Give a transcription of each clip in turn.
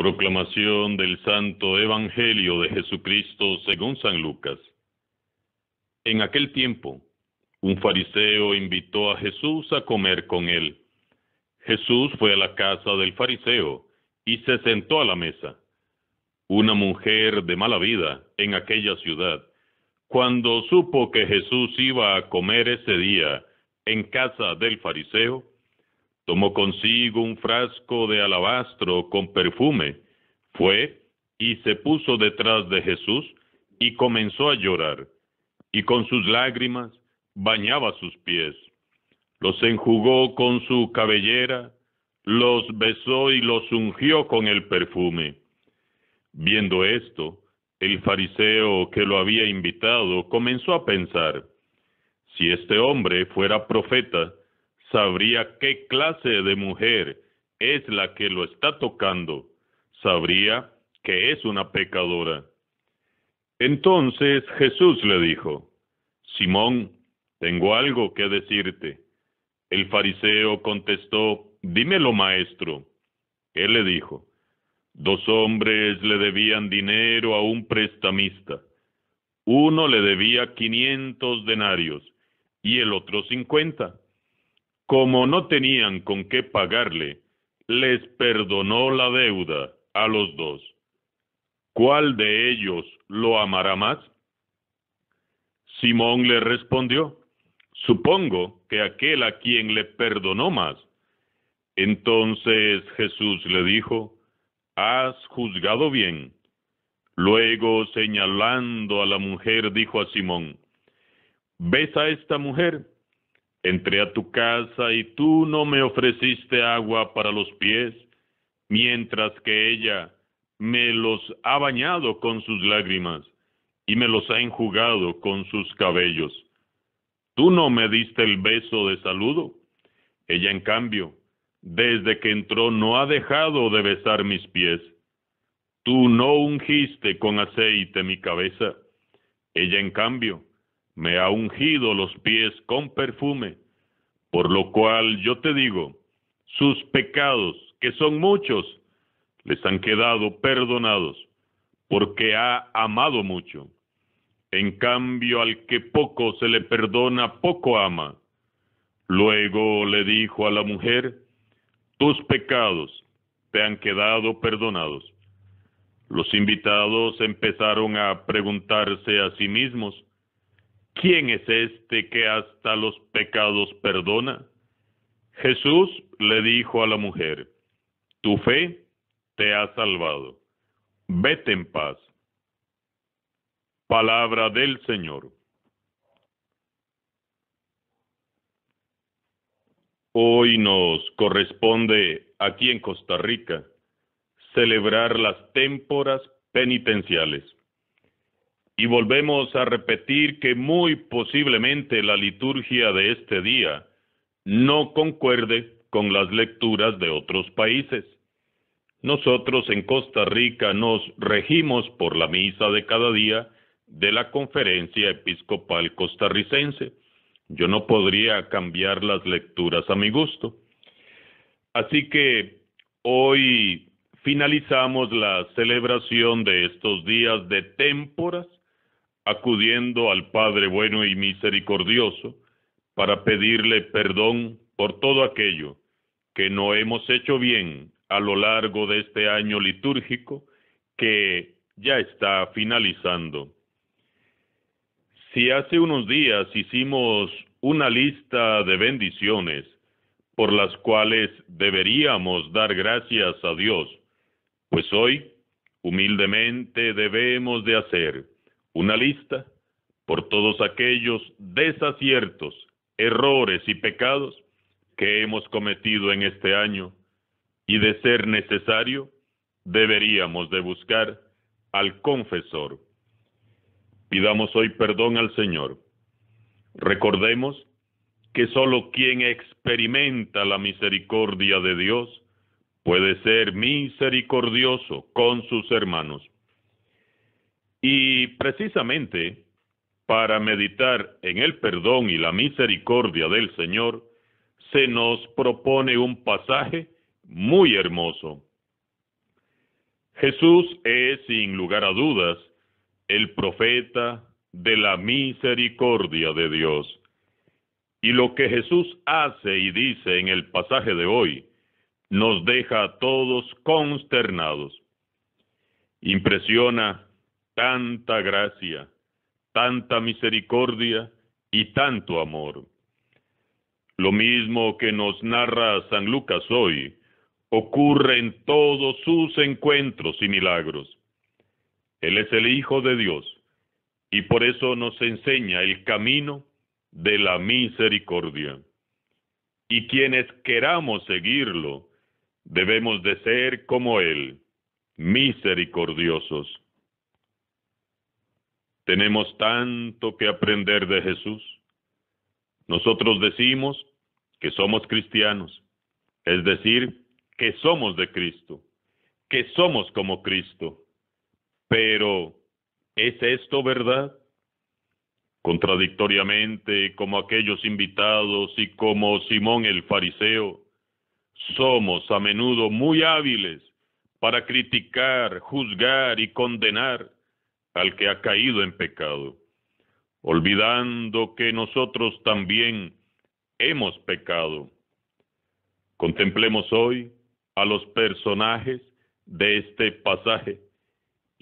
Proclamación del Santo Evangelio de Jesucristo según San Lucas. En aquel tiempo, un fariseo invitó a Jesús a comer con él. Jesús fue a la casa del fariseo y se sentó a la mesa. Una mujer de mala vida en aquella ciudad, cuando supo que Jesús iba a comer ese día en casa del fariseo, tomó consigo un frasco de alabastro con perfume, fue y se puso detrás de Jesús y comenzó a llorar, y con sus lágrimas bañaba sus pies. Los enjugó con su cabellera, los besó y los ungió con el perfume. Viendo esto, el fariseo que lo había invitado comenzó a pensar: si este hombre fuera profeta, sabría qué clase de mujer es la que lo está tocando, sabría que es una pecadora. Entonces Jesús le dijo: Simón, tengo algo que decirte. El fariseo contestó: dímelo, maestro. Él le dijo: 2 hombres le debían dinero a un prestamista. Uno le debía 500 denarios y el otro 50. Como no tenían con qué pagarle, les perdonó la deuda a los 2. ¿Cuál de ellos lo amará más? Simón le respondió: supongo que aquel a quien le perdonó más. Entonces Jesús le dijo: has juzgado bien. Luego, señalando a la mujer, dijo a Simón: ¿ves a esta mujer? Entré a tu casa y tú no me ofreciste agua para los pies, mientras que ella me los ha bañado con sus lágrimas y me los ha enjugado con sus cabellos. Tú no me diste el beso de saludo. Ella, en cambio, desde que entró no ha dejado de besar mis pies. Tú no ungiste con aceite mi cabeza. Ella, en cambio, me ha ungido los pies con perfume, por lo cual yo te digo, sus pecados, que son muchos, les han quedado perdonados, porque ha amado mucho. En cambio, al que poco se le perdona, poco ama. Luego le dijo a la mujer: tus pecados te han quedado perdonados. Los invitados empezaron a preguntarse a sí mismos: ¿quién es este que hasta los pecados perdona? Jesús le dijo a la mujer: tu fe te ha salvado. Vete en paz. Palabra del Señor. Hoy nos corresponde, aquí en Costa Rica, celebrar las témporas penitenciales. Y volvemos a repetir que muy posiblemente la liturgia de este día no concuerde con las lecturas de otros países. Nosotros en Costa Rica nos regimos por la misa de cada día de la Conferencia Episcopal Costarricense. Yo no podría cambiar las lecturas a mi gusto. Así que hoy finalizamos la celebración de estos días de témporas, acudiendo al Padre bueno y misericordioso para pedirle perdón por todo aquello que no hemos hecho bien a lo largo de este año litúrgico que ya está finalizando. Si hace unos días hicimos una lista de bendiciones por las cuales deberíamos dar gracias a Dios, pues hoy, humildemente, debemos de hacer una lista por todos aquellos desaciertos, errores y pecados que hemos cometido en este año, y de ser necesario, deberíamos de buscar al confesor. Pidamos hoy perdón al Señor. Recordemos que solo quien experimenta la misericordia de Dios puede ser misericordioso con sus hermanos. Y precisamente para meditar en el perdón y la misericordia del Señor, se nos propone un pasaje muy hermoso. Jesús es, sin lugar a dudas, el profeta de la misericordia de Dios. Y lo que Jesús hace y dice en el pasaje de hoy nos deja a todos consternados. Impresiona tanta gracia, tanta misericordia y tanto amor. Lo mismo que nos narra San Lucas hoy, ocurre en todos sus encuentros y milagros. Él es el Hijo de Dios y por eso nos enseña el camino de la misericordia. Y quienes queramos seguirlo, debemos de ser como Él, misericordiosos. Tenemos tanto que aprender de Jesús. Nosotros decimos que somos cristianos, es decir, que somos de Cristo, que somos como Cristo. Pero, ¿es esto verdad? Contradictoriamente, como aquellos invitados y como Simón el fariseo, somos a menudo muy hábiles para criticar, juzgar y condenar al que ha caído en pecado, olvidando que nosotros también hemos pecado. Contemplemos hoy a los personajes de este pasaje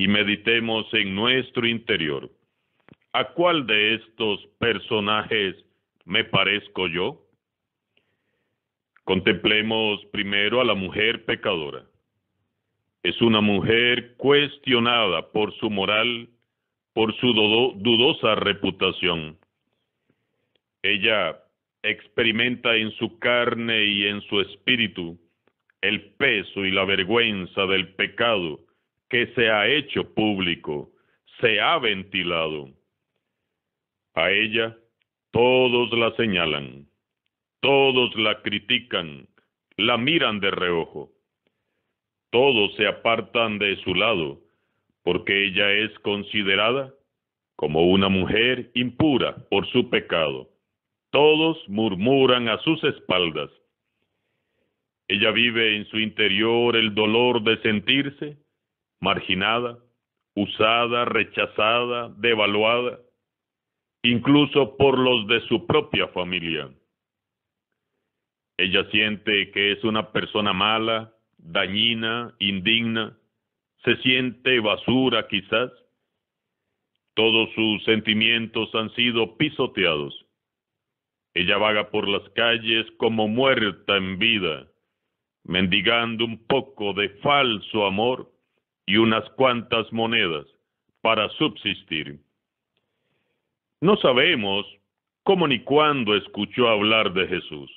y meditemos en nuestro interior. ¿A cuál de estos personajes me parezco yo? Contemplemos primero a la mujer pecadora. Es una mujer cuestionada por su moral, por su dudosa reputación. Ella experimenta en su carne y en su espíritu el peso y la vergüenza del pecado que se ha hecho público, se ha ventilado. A ella todos la señalan, todos la critican, la miran de reojo. Todos se apartan de su lado, porque ella es considerada como una mujer impura por su pecado. Todos murmuran a sus espaldas. Ella vive en su interior el dolor de sentirse marginada, usada, rechazada, devaluada, incluso por los de su propia familia. Ella siente que es una persona mala, dañina, indigna, se siente basura quizás. Todos sus sentimientos han sido pisoteados. Ella vaga por las calles como muerta en vida, mendigando un poco de falso amor y unas cuantas monedas para subsistir. No sabemos cómo ni cuándo escuchó hablar de Jesús.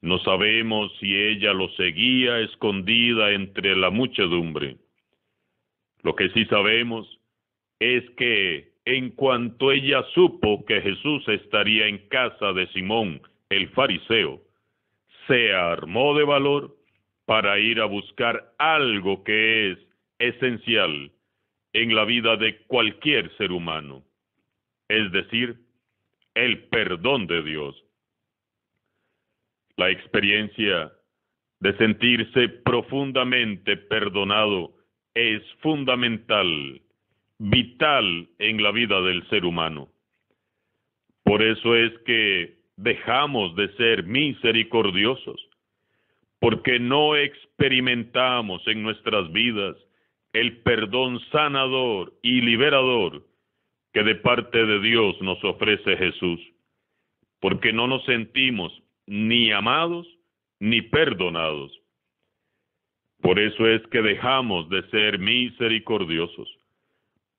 No sabemos si ella lo seguía escondida entre la muchedumbre. Lo que sí sabemos es que en cuanto ella supo que Jesús estaría en casa de Simón el fariseo, se armó de valor para ir a buscar algo que es esencial en la vida de cualquier ser humano, es decir, el perdón de Dios. La experiencia de sentirse profundamente perdonado es fundamental, vital en la vida del ser humano. Por eso es que dejamos de ser misericordiosos, porque no experimentamos en nuestras vidas el perdón sanador y liberador que de parte de Dios nos ofrece Jesús, porque no nos sentimos ni amados ni perdonados. Por eso es que dejamos de ser misericordiosos,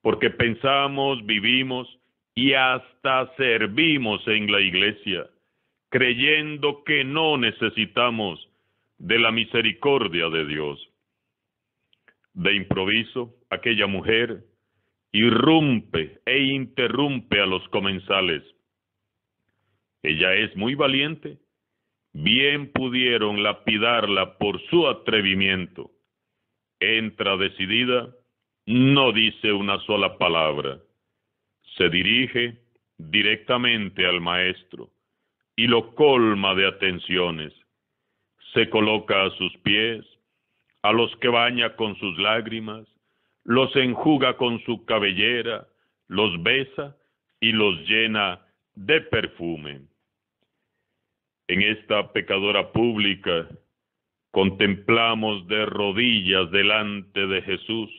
porque pensamos, vivimos y hasta servimos en la iglesia, creyendo que no necesitamos de la misericordia de Dios. De improviso, aquella mujer irrumpe e interrumpe a los comensales. Ella es muy valiente. Bien pudieron lapidarla por su atrevimiento. Entra decidida, no dice una sola palabra. Se dirige directamente al maestro y lo colma de atenciones. Se coloca a sus pies, a los que baña con sus lágrimas, los enjuga con su cabellera, los besa y los llena de perfume. En esta pecadora pública contemplamos de rodillas delante de Jesús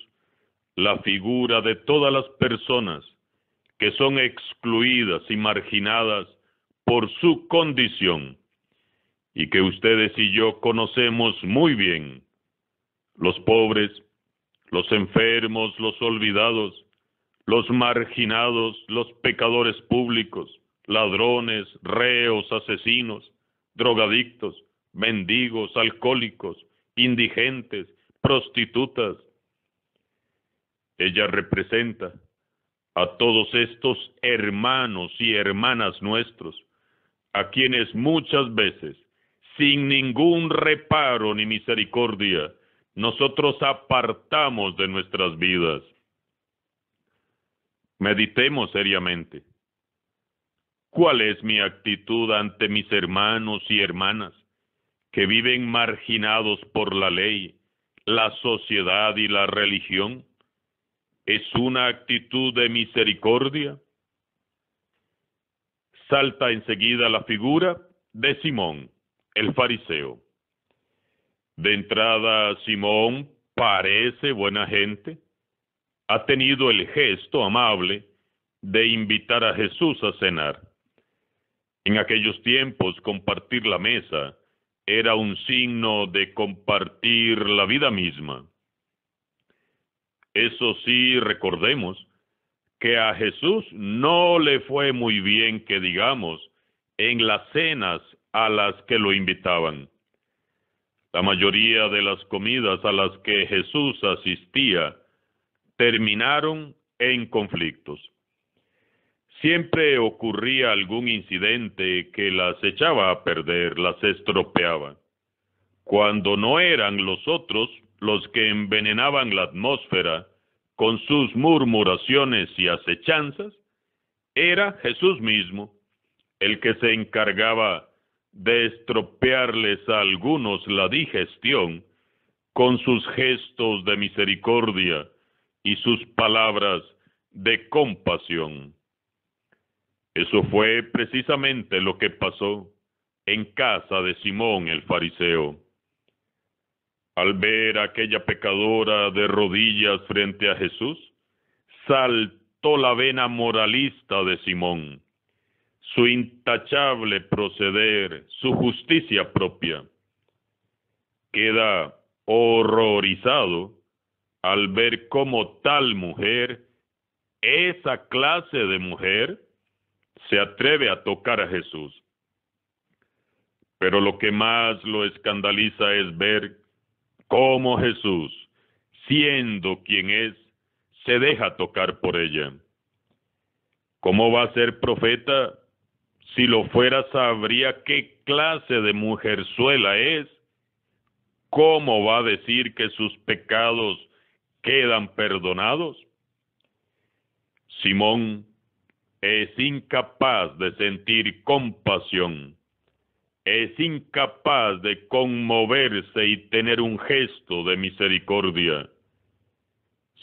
la figura de todas las personas que son excluidas y marginadas por su condición y que ustedes y yo conocemos muy bien: los pobres, los enfermos, los olvidados, los marginados, los pecadores públicos, ladrones, reos, asesinos, drogadictos, mendigos, alcohólicos, indigentes, prostitutas. Ella representa a todos estos hermanos y hermanas nuestros, a quienes muchas veces, sin ningún reparo ni misericordia, nosotros apartamos de nuestras vidas. Meditemos seriamente. ¿Cuál es mi actitud ante mis hermanos y hermanas que viven marginados por la ley, la sociedad y la religión? ¿Es una actitud de misericordia? Salta enseguida la figura de Simón, el fariseo. De entrada, Simón parece buena gente. Ha tenido el gesto amable de invitar a Jesús a cenar. En aquellos tiempos, compartir la mesa era un signo de compartir la vida misma. Eso sí, recordemos que a Jesús no le fue muy bien, que digamos, en las cenas a las que lo invitaban. La mayoría de las comidas a las que Jesús asistía terminaron en conflictos. Siempre ocurría algún incidente que las echaba a perder, las estropeaba. Cuando no eran los otros los que envenenaban la atmósfera con sus murmuraciones y acechanzas, era Jesús mismo el que se encargaba de estropearles a algunos la digestión con sus gestos de misericordia y sus palabras de compasión. Eso fue precisamente lo que pasó en casa de Simón el fariseo. Al ver a aquella pecadora de rodillas frente a Jesús, saltó la vena moralista de Simón, su intachable proceder, su justicia propia. Queda horrorizado al ver cómo tal mujer, esa clase de mujer, se atreve a tocar a Jesús. Pero lo que más lo escandaliza es ver cómo Jesús, siendo quien es, se deja tocar por ella. ¿Cómo va a ser profeta? Si lo fuera, sabría qué clase de mujerzuela es. ¿Cómo va a decir que sus pecados quedan perdonados? Simón es incapaz de sentir compasión. Es incapaz de conmoverse y tener un gesto de misericordia.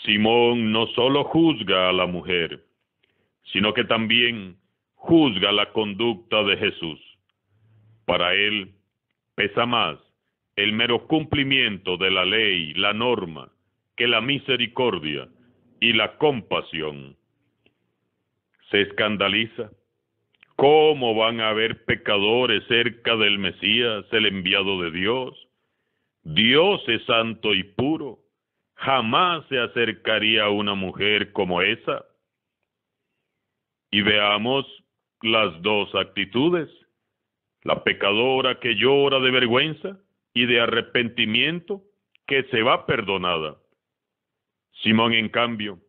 Simón no solo juzga a la mujer, sino que también juzga la conducta de Jesús. Para él pesa más el mero cumplimiento de la ley, la norma, que la misericordia y la compasión. Se escandaliza. ¿Cómo van a haber pecadores cerca del Mesías, el enviado de Dios? Dios es santo y puro. Jamás se acercaría a una mujer como esa. Y veamos las dos actitudes. La pecadora que llora de vergüenza y de arrepentimiento, que se va perdonada. Simón, en cambio,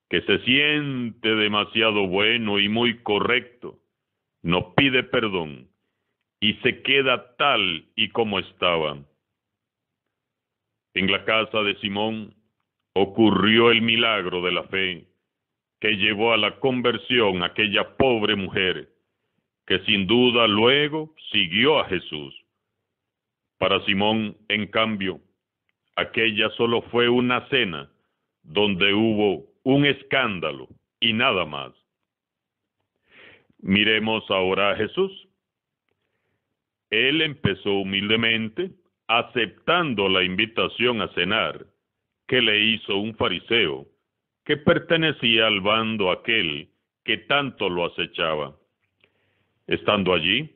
que se siente demasiado bueno y muy correcto, no pide perdón y se queda tal y como estaba. En la casa de Simón ocurrió el milagro de la fe que llevó a la conversión a aquella pobre mujer que sin duda luego siguió a Jesús. Para Simón, en cambio, aquella solo fue una cena donde hubo un escándalo y nada más. Miremos ahora a Jesús. Él empezó humildemente, aceptando la invitación a cenar que le hizo un fariseo que pertenecía al bando aquel que tanto lo acechaba. Estando allí,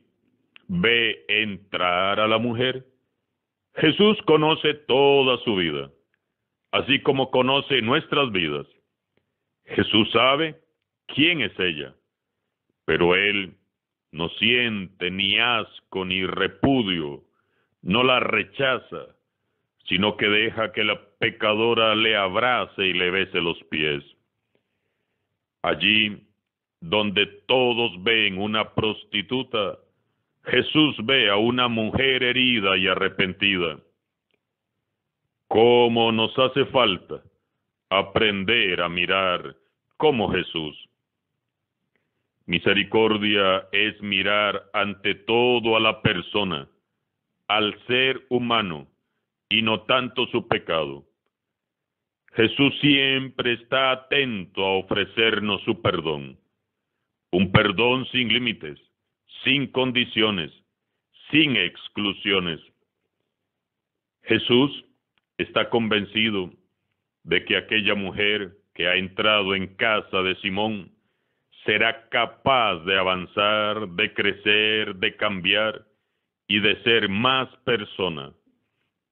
ve entrar a la mujer. Jesús conoce toda su vida, así como conoce nuestras vidas. Jesús sabe quién es ella, pero él no siente ni asco ni repudio, no la rechaza, sino que deja que la pecadora le abrace y le bese los pies. Allí, donde todos ven una prostituta, Jesús ve a una mujer herida y arrepentida. ¿Cómo nos hace falta aprender a mirar como Jesús? Misericordia es mirar ante todo a la persona, al ser humano, y no tanto su pecado. Jesús siempre está atento a ofrecernos su perdón, un perdón sin límites, sin condiciones, sin exclusiones. Jesús está convencido de que aquella mujer que ha entrado en casa de Simón será capaz de avanzar, de crecer, de cambiar y de ser más persona,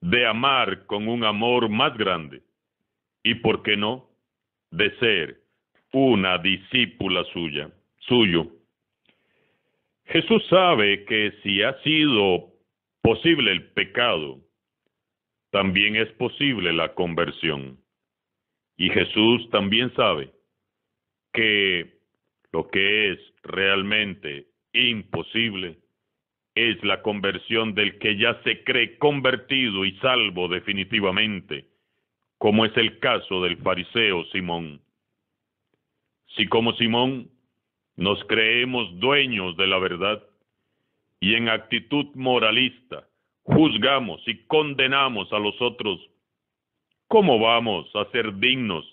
de amar con un amor más grande y, ¿por qué no?, de ser una discípula suyo. Jesús sabe que si ha sido posible el pecado, también es posible la conversión. Y Jesús también sabe que lo que es realmente imposible es la conversión del que ya se cree convertido y salvo definitivamente, como es el caso del fariseo Simón. Si como Simón nos creemos dueños de la verdad y en actitud moralista juzgamos y condenamos a los otros, ¿cómo vamos a ser dignos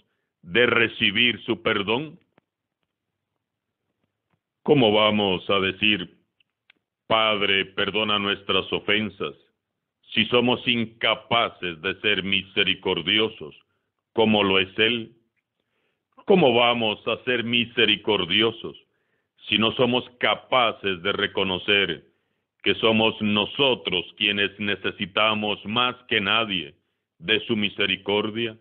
de recibir su perdón? ¿Cómo vamos a decir, Padre, perdona nuestras ofensas, si somos incapaces de ser misericordiosos, como lo es Él? ¿Cómo vamos a ser misericordiosos si no somos capaces de reconocer que somos nosotros quienes necesitamos más que nadie de su misericordia?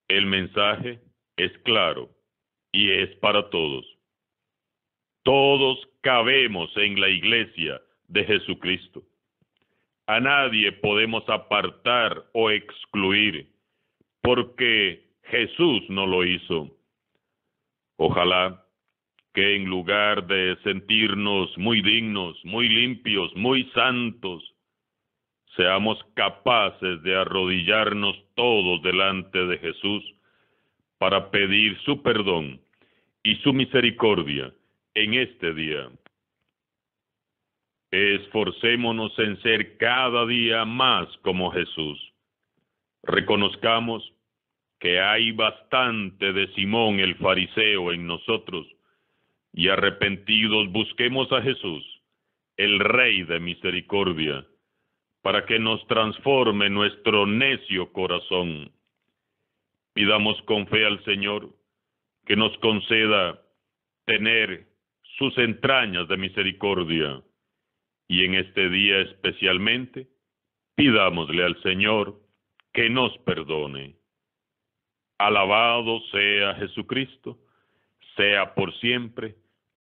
El mensaje es claro y es para todos. Todos cabemos en la iglesia de Jesucristo. A nadie podemos apartar o excluir, porque Jesús no lo hizo. Ojalá que en lugar de sentirnos muy dignos, muy limpios, muy santos, seamos capaces de arrodillarnos todos delante de Jesús para pedir su perdón y su misericordia en este día. Esforcémonos en ser cada día más como Jesús. Reconozcamos que hay bastante de Simón el fariseo en nosotros y arrepentidos busquemos a Jesús, el Rey de misericordia, para que nos transforme nuestro necio corazón. Pidamos con fe al Señor que nos conceda tener sus entrañas de misericordia. Y en este día especialmente, pidámosle al Señor que nos perdone. Alabado sea Jesucristo, sea por siempre